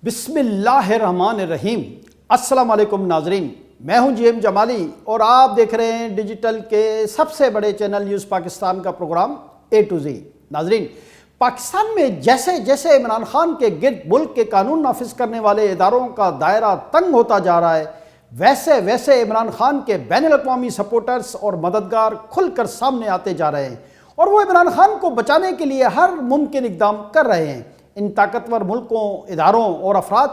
بسم اللہ الرحمن الرحیم۔ السلام علیکم ناظرین، میں ہوں جی ایم جمالی اور آپ دیکھ رہے ہیں ڈیجیٹل کے سب سے بڑے چینل نیوز پاکستان کا پروگرام اے ٹو زی۔ ناظرین، پاکستان میں جیسے جیسے عمران خان کے گرد ملک کے قانون نافذ کرنے والے اداروں کا دائرہ تنگ ہوتا جا رہا ہے، ویسے ویسے عمران خان کے بین الاقوامی سپورٹرز اور مددگار کھل کر سامنے آتے جا رہے ہیں اور وہ عمران خان کو بچانے کے لیے ہر ممکن اقدام کر رہے ہیں۔ ان طاقتور ملکوں، اداروں اور افراد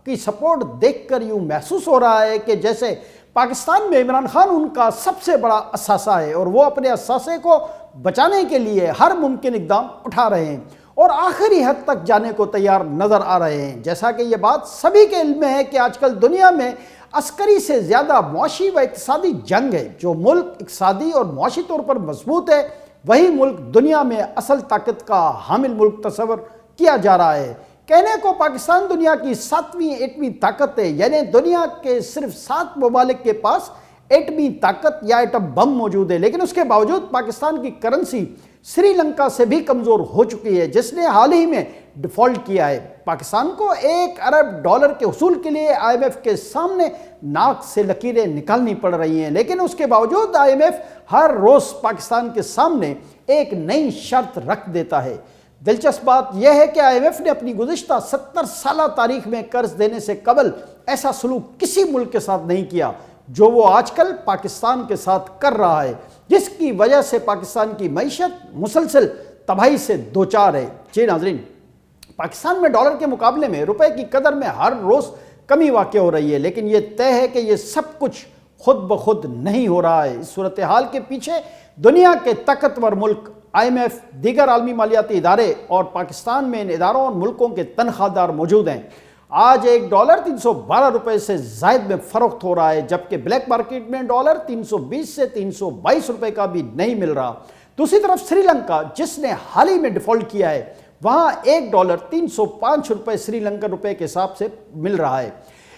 کی سپورٹ دیکھ کر یوں محسوس ہو رہا ہے کہ جیسے پاکستان میں عمران خان ان کا سب سے بڑا اثاثہ ہے اور وہ اپنے اثاثے کو بچانے کے لیے ہر ممکن اقدام اٹھا رہے ہیں اور آخری حد تک جانے کو تیار نظر آ رہے ہیں۔ جیسا کہ یہ بات سبھی کے علم میں ہے کہ آج کل دنیا میں عسکری سے زیادہ معاشی و اقتصادی جنگ ہے۔ جو ملک اقتصادی اور معاشی طور پر مضبوط ہے، وہی ملک دنیا میں اصل طاقت کا حامل ملک تصور کیا جا رہا ہے۔ کہنے کو پاکستان دنیا کی 7ویں ایٹمی طاقت ہے، یعنی دنیا کے صرف 7 ممالک کے پاس ایٹمی طاقت یا ایٹم بم موجود ہے، لیکن اس کے باوجود پاکستان کی کرنسی سری لنکا سے بھی کمزور ہو چکی ہے، جس نے حال ہی میں ڈیفالٹ کیا ہے۔ پاکستان کو $1 ارب کے حصول کے لیے آئی ایم ایف کے سامنے ناک سے لکیریں نکالنی پڑ رہی ہیں، لیکن اس کے باوجود آئی ایم ایف ہر روز پاکستان کے سامنے ایک نئی شرط رکھ دیتا ہے۔ دلچسپ بات یہ ہے کہ آئی ایم ایف نے اپنی گزشتہ 70 سالہ تاریخ میں قرض دینے سے قبل ایسا سلوک کسی ملک کے ساتھ نہیں کیا جو وہ آج کل پاکستان کے ساتھ کر رہا ہے، جس کی وجہ سے پاکستان کی معیشت مسلسل تباہی سے دوچار ہے۔ جی ناظرین، پاکستان میں ڈالر کے مقابلے میں روپے کی قدر میں ہر روز کمی واقع ہو رہی ہے، لیکن یہ طے ہے کہ یہ سب کچھ خود بخود نہیں ہو رہا ہے۔ اس صورتحال کے پیچھے دنیا کے طاقتور ملک، آئی ایم ایف، دیگر عالمی مالیاتی ادارے اور پاکستان میں ان اداروں اور ملکوں کے تنخواہ دار موجود ہیں۔ آج $1 312 سے زائد میں فروخت ہو رہا ہے، جبکہ بلیک مارکیٹ میں ڈالر 320 سے 322 روپے کا بھی نہیں مل رہا۔ دوسری طرف سری لنکا، جس نے حال ہی میں ڈیفالٹ کیا ہے، وہاں $1 305 روپے سری لنکن روپے کے حساب سے مل رہا ہے۔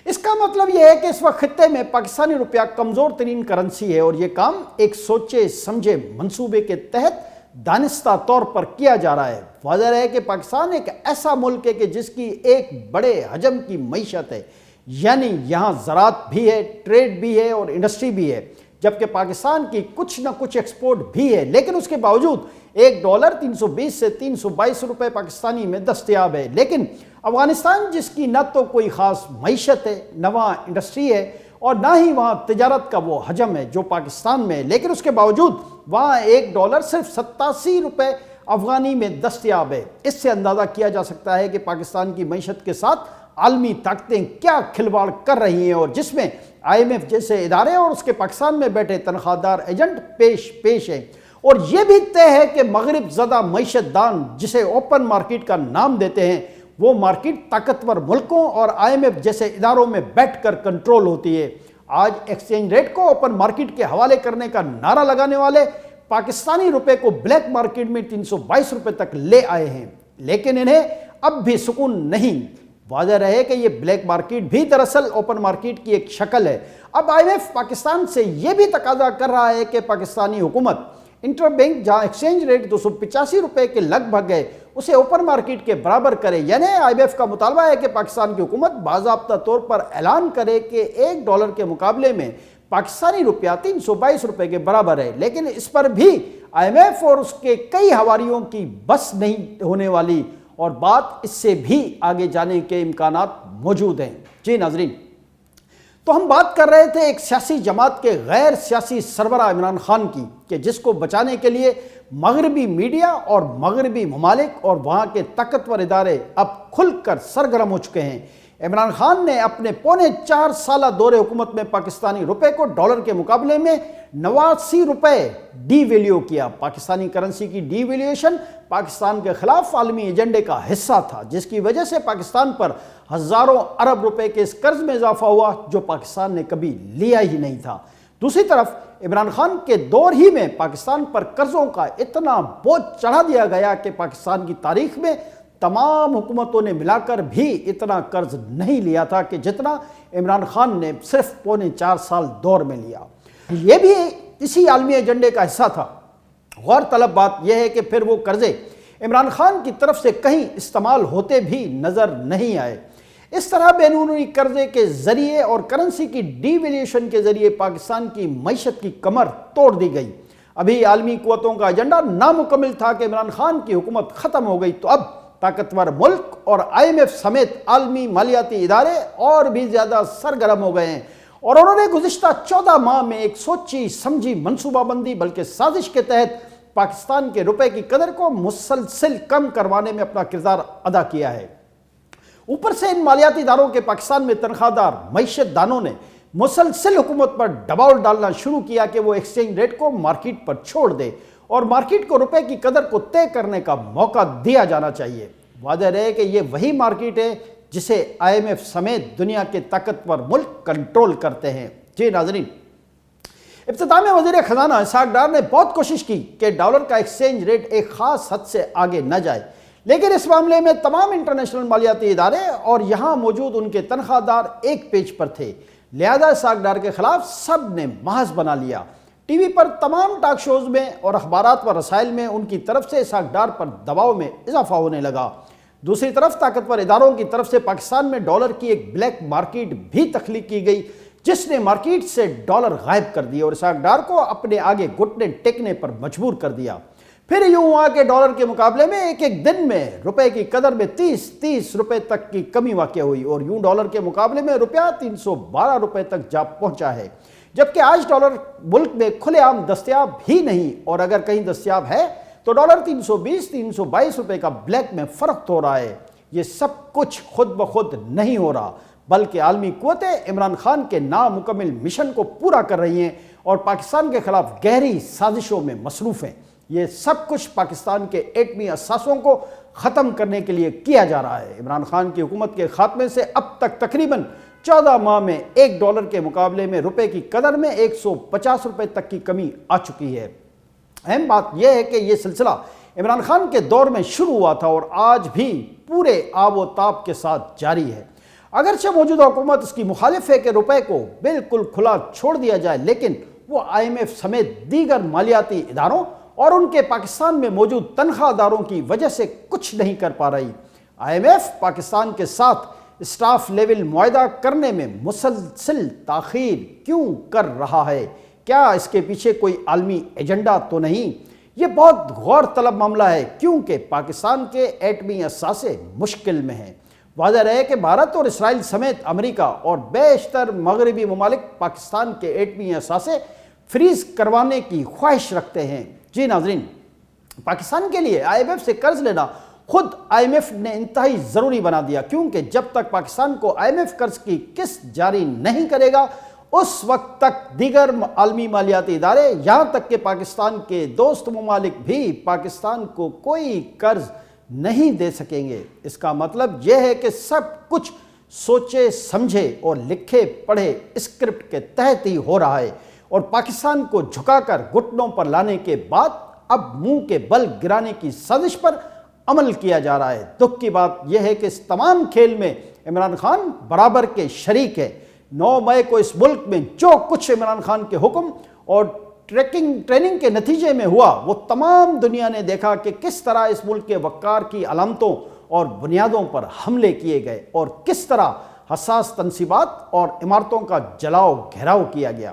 اس کا مطلب یہ ہے کہ اس وقت خطے میں پاکستانی روپیہ کمزور ترین کرنسی ہے اور یہ کام ایک سوچے سمجھے منصوبے کے تحت دانستہ طور پر کیا جا رہا ہے۔ واضح ہے کہ پاکستان ایک ایسا ملک ہے کہ جس کی ایک بڑے حجم کی معیشت ہے، یعنی یہاں زراعت بھی ہے، ٹریڈ بھی ہے اور انڈسٹری بھی ہے، جبکہ پاکستان کی کچھ نہ کچھ ایکسپورٹ بھی ہے، لیکن اس کے باوجود $1 320 سے 322 روپے پاکستانی میں دستیاب ہے۔ لیکن افغانستان، جس کی نہ تو کوئی خاص معیشت ہے، نہ وہاں انڈسٹری ہے اور نہ ہی وہاں تجارت کا وہ حجم ہے جو پاکستان میں ہے، لیکن اس کے باوجود وہاں $1 صرف 87 روپے افغانی میں دستیاب ہے۔ اس سے اندازہ کیا جا سکتا ہے کہ پاکستان کی معیشت کے ساتھ عالمی طاقتیں کیا کھلواڑ کر رہی ہیں اور جس میں آئی ایم ایف جیسے ادارے اور اس کے پاکستان میں بیٹھے تنخواہ دار ایجنٹ پیش ہیں۔ اور یہ بھی طے ہے کہ مغرب زدہ معیشت دان، جسے اوپن مارکیٹ کا نام دیتے ہیں، وہ مارکیٹ طاقتور ملکوں اور آئی ایم ایف جیسے اداروں میں بیٹھ کر کنٹرول ہوتی ہے۔ آج ایکسچینج ریٹ کو اوپن مارکیٹ کے حوالے کرنے کا نعرہ لگانے والے پاکستانی روپے کو بلیک مارکیٹ میں 322 روپے تک لے آئے ہیں، لیکن انہیں اب بھی سکون نہیں۔ واضح رہے کہ یہ بلیک مارکیٹ بھی دراصل اوپن مارکیٹ کی ایک شکل ہے۔ اب آئی ایم ایف پاکستان سے یہ بھی تقاضا کر رہا ہے کہ پاکستانی حکومت انٹر بینک جہاں ایکسچینج ریٹ 285 روپے کے لگ بھگ ہے، اسے اوپن مارکیٹ کے برابر کرے۔ یعنی آئی ایم ایف کا مطالبہ ہے کہ پاکستان کی حکومت باضابطہ طور پر اعلان کرے کہ $1 کے مقابلے میں پاکستانی روپیہ 322 روپے کے برابر ہے، لیکن اس پر بھی آئی ایم ایف اور اس کے کئی حواریوں کی بس نہیں ہونے والی اور بات اس سے بھی آگے جانے کے امکانات موجود ہیں۔ جی ناظرین، تو ہم بات کر رہے تھے ایک سیاسی جماعت کے غیر سیاسی سربراہ عمران خان کی، کہ جس کو بچانے کے لیے مغربی میڈیا اور مغربی ممالک اور وہاں کے طاقتور ادارے اب کھل کر سرگرم ہو چکے ہیں۔ عمران خان نے اپنے پونے 4 سالہ دور حکومت میں پاکستانی روپے کو ڈالر کے مقابلے میں 89 روپے ڈی ویلیو کیا۔ پاکستانی کرنسی کی ڈی ویلیویشن پاکستان کے خلاف عالمی ایجنڈے کا حصہ تھا، جس کی وجہ سے پاکستان پر ہزاروں ارب روپے کے اس قرض میں اضافہ ہوا جو پاکستان نے کبھی لیا ہی نہیں تھا۔ دوسری طرف عمران خان کے دور ہی میں پاکستان پر قرضوں کا اتنا بوجھ چڑھا دیا گیا کہ پاکستان کی تاریخ میں تمام حکومتوں نے ملا کر بھی اتنا قرض نہیں لیا تھا کہ جتنا عمران خان نے صرف پونے 4 سال دور میں لیا۔ یہ بھی اسی عالمی ایجنڈے کا حصہ تھا۔ غور طلب بات یہ ہے کہ پھر وہ قرضے عمران خان کی طرف سے کہیں استعمال ہوتے بھی نظر نہیں آئے۔ اس طرح بینونی قرضے کے ذریعے اور کرنسی کی ڈی ویلیویشن کے ذریعے پاکستان کی معیشت کی کمر توڑ دی گئی۔ ابھی عالمی قوتوں کا ایجنڈا نامکمل تھا کہ عمران خان کی حکومت ختم ہو گئی، تو اب طاقتور ملک اور IMF سمیت عالمی مالیاتی ادارے اور بھی زیادہ سرگرم ہو گئے ہیں، اور انہوں نے گزشتہ 14 ماہ میں ایک سوچی سمجھی منصوبہ بندی بلکہ سازش کے تحت پاکستان کے روپے کی قدر کو مسلسل کم کروانے میں اپنا کردار ادا کیا ہے۔ اوپر سے ان مالیاتی اداروں کے پاکستان میں تنخواہ دار معیشت دانوں نے مسلسل حکومت پر دباؤ ڈالنا شروع کیا کہ وہ ایکسچینج ریٹ کو مارکیٹ پر چھوڑ دے اور مارکیٹ کو روپے کی قدر کو طے کرنے کا موقع دیا جانا چاہیے۔ واضح رہے کہ یہ وہی مارکیٹ ہے جسے IMF سمیت دنیا کے طاقتور ملک کنٹرول کرتے ہیں۔ جی ناظرین، ابتدا میں وزیر خزانہ اسحاق ڈار نے بہت کوشش کی کہ ڈالر کا ایکسچینج ریٹ ایک خاص حد سے آگے نہ جائے، لیکن اس معاملے میں تمام انٹرنیشنل مالیاتی ادارے اور یہاں موجود ان کے تنخواہ دار ایک پیج پر تھے، لہذا اسحاق ڈار کے خلاف سب نے محاذ بنا لیا۔ ٹی وی پر تمام ٹاک شوز میں اور اخبارات و رسائل میں ان کی طرف سے اسحاق ڈار پر دباؤ میں اضافہ ہونے لگا۔ دوسری طرف طاقتور اداروں کی طرف سے پاکستان میں ڈالر کی ایک بلیک مارکیٹ بھی تخلیق کی گئی، جس نے مارکیٹ سے ڈالر غائب کر دیا اور اسحاق ڈار کو اپنے آگے گھٹنے ٹیکنے پر مجبور کر دیا۔ پھر یوں ہوا کہ ڈالر کے مقابلے میں ایک دن میں روپے کی قدر میں 30 روپے تک کی کمی واقع ہوئی، اور یوں ڈالر کے مقابلے میں روپیہ 312 روپے تک جا پہنچا ہے، جبکہ آج ڈالر ملک میں کھلے عام دستیاب ہی نہیں، اور اگر کہیں دستیاب ہے تو ڈالر 320-322 روپے کا بلیک میں فرق ہو رہا ہے۔ یہ سب کچھ خود بخود نہیں ہو رہا، بلکہ عالمی قوتیں عمران خان کے نامکمل مشن کو پورا کر رہی ہیں اور پاکستان کے خلاف گہری سازشوں میں مصروف ہیں۔ یہ سب کچھ پاکستان کے ایٹمی اثاثوں کو ختم کرنے کے لیے کیا جا رہا ہے۔ عمران خان کی حکومت کے خاتمے سے اب تک تقریباً 14 ماہ میں ایک ڈالر کے مقابلے میں روپے کی قدر میں 150 روپے تک کی کمی آ چکی ہے۔ اہم بات یہ ہے کہ یہ سلسلہ عمران خان کے دور میں شروع ہوا تھا اور آج بھی پورے آب و تاب کے ساتھ جاری ہے۔ اگرچہ موجودہ حکومت اس کی مخالف ہے کہ روپے کو بالکل کھلا چھوڑ دیا جائے، لیکن وہ IMF سمیت دیگر مالیاتی اداروں اور ان کے پاکستان میں موجود تنخواہ داروں کی وجہ سے کچھ نہیں کر پا رہی۔ IMF پاکستان کے ساتھ اسٹاف لیول معاہدہ کرنے میں مسلسل تاخیر کیوں کر رہا ہے؟ کیا اس کے پیچھے کوئی عالمی ایجنڈا تو نہیں؟ یہ بہت غور طلب معاملہ ہے، کیونکہ پاکستان کے ایٹمی اثاثے مشکل میں ہیں۔ واضح رہے کہ بھارت اور اسرائیل سمیت امریکہ اور بیشتر مغربی ممالک پاکستان کے ایٹمی اثاثے فریز کروانے کی خواہش رکھتے ہیں۔ جی ناظرین، پاکستان کے لیے IMF سے قرض لینا خود IMF نے انتہائی ضروری بنا دیا، کیونکہ جب تک پاکستان کو IMF قرض کی قسط جاری نہیں کرے گا، اس وقت تک دیگر عالمی مالیاتی ادارے یہاں تک کہ پاکستان کے دوست ممالک بھی پاکستان کو کوئی قرض نہیں دے سکیں گے۔ اس کا مطلب یہ ہے کہ سب کچھ سوچے سمجھے اور لکھے پڑھے اسکرپٹ کے تحت ہی ہو رہا ہے، اور پاکستان کو جھکا کر گھٹنوں پر لانے کے بعد اب منہ کے بل گرانے کی سازش پر عمل کیا جا رہا ہے۔ دکھ کی بات یہ ہے کہ اس تمام کھیل میں عمران خان برابر کے شریک ہے۔ 9 مئی کو اس ملک میں جو کچھ عمران خان کے حکم اور ٹریننگ کے نتیجے میں ہوا، وہ تمام دنیا نے دیکھا کہ کس طرح اس ملک کے وقار کی علامتوں اور بنیادوں پر حملے کیے گئے اور کس طرح حساس تنصیبات اور عمارتوں کا جلاؤ گھیراؤ کیا گیا،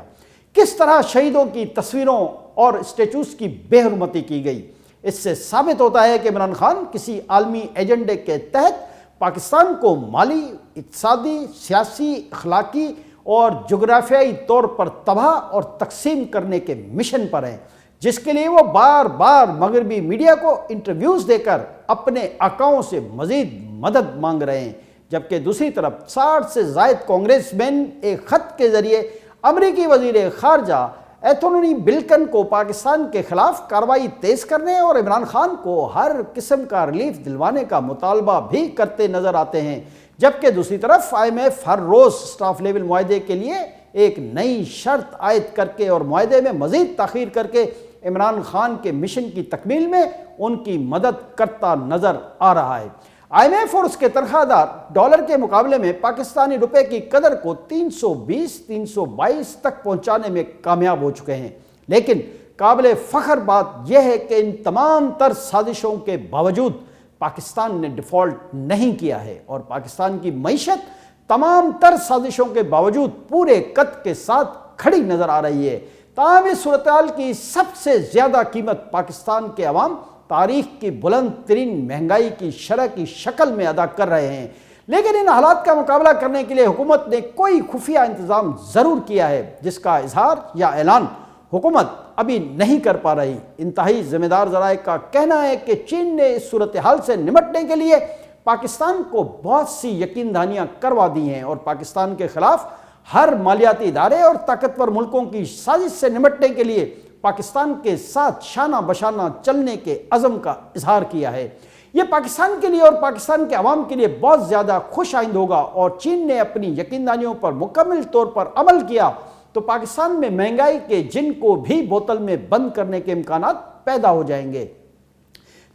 کس طرح شہیدوں کی تصویروں اور اسٹیچوز کی بے حرمتی کی گئی۔ اس سے ثابت ہوتا ہے کہ عمران خان کسی عالمی ایجنڈے کے تحت پاکستان کو مالی، اقتصادی، سیاسی، اخلاقی اور جغرافیائی طور پر تباہ اور تقسیم کرنے کے مشن پر ہیں، جس کے لیے وہ بار بار مغربی میڈیا کو انٹرویوز دے کر اپنے آقاؤں سے مزید مدد مانگ رہے ہیں، جبکہ دوسری طرف 60 سے زائد کانگریس مین ایک خط کے ذریعے امریکی وزیر خارجہ ایتھونی بلکن کو پاکستان کے خلاف کارروائی تیز کرنے اور عمران خان کو ہر قسم کا ریلیف دلوانے کا مطالبہ بھی کرتے نظر آتے ہیں، جبکہ دوسری طرف IMF ہر روز اسٹاف لیول معاہدے کے لیے ایک نئی شرط عائد کر کے اور معاہدے میں مزید تاخیر کر کے عمران خان کے مشن کی تکمیل میں ان کی مدد کرتا نظر آ رہا ہے۔ IMF اور اس کے تنخواہ دار ڈالر کے مقابلے میں پاکستانی روپے کی قدر کو 320-322 تک پہنچانے میں کامیاب ہو چکے ہیں، لیکن قابل فخر بات یہ ہے کہ ان تمام تر سازشوں کے باوجود پاکستان نے ڈیفالٹ نہیں کیا ہے اور پاکستان کی معیشت تمام تر سازشوں کے باوجود پورے قد کے ساتھ کھڑی نظر آ رہی ہے۔ تاہم اس صورتحال کی سب سے زیادہ قیمت پاکستان کے عوام تاریخ کی بلند ترین مہنگائی کی شرح کی شکل میں ادا کر رہے ہیں، لیکن ان حالات کا مقابلہ کرنے کے لیے حکومت نے کوئی خفیہ انتظام ضرور کیا ہے، جس کا اظہار یا اعلان حکومت ابھی نہیں کر پا رہی۔ انتہائی ذمہ دار ذرائع کا کہنا ہے کہ چین نے اس صورتحال سے نمٹنے کے لیے پاکستان کو بہت سی یقین دہانیاں کروا دی ہیں اور پاکستان کے خلاف ہر مالیاتی ادارے اور طاقتور ملکوں کی سازش سے نمٹنے کے لیے پاکستان کے ساتھ شانہ بشانہ چلنے کے عزم کا اظہار کیا ہے۔ یہ پاکستان کے لیے اور پاکستان کے عوام کے لیے بہت زیادہ خوش آئند ہوگا، اور چین نے اپنی یقین دہانیوں پر مکمل طور پر عمل کیا تو پاکستان میں مہنگائی کے جن کو بھی بوتل میں بند کرنے کے امکانات پیدا ہو جائیں گے،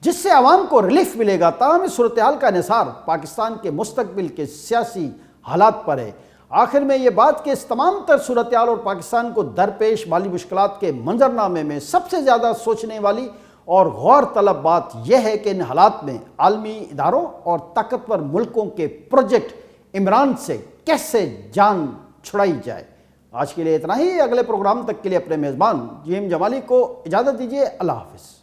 جس سے عوام کو ریلیف ملے گا۔ تاہم اس صورتحال کا انحصار پاکستان کے مستقبل کے سیاسی حالات پر ہے۔ آخر میں یہ بات کہ اس تمام تر صورتحال اور پاکستان کو درپیش مالی مشکلات کے منظرنامے میں سب سے زیادہ سوچنے والی اور غور طلب بات یہ ہے کہ ان حالات میں عالمی اداروں اور طاقتور ملکوں کے پروجیکٹ عمران سے کیسے جان چھڑائی جائے۔ آج کے لیے اتنا ہی۔ اگلے پروگرام تک کے لیے اپنے میزبان جیم جمالی کو اجازت دیجیے۔ اللہ حافظ۔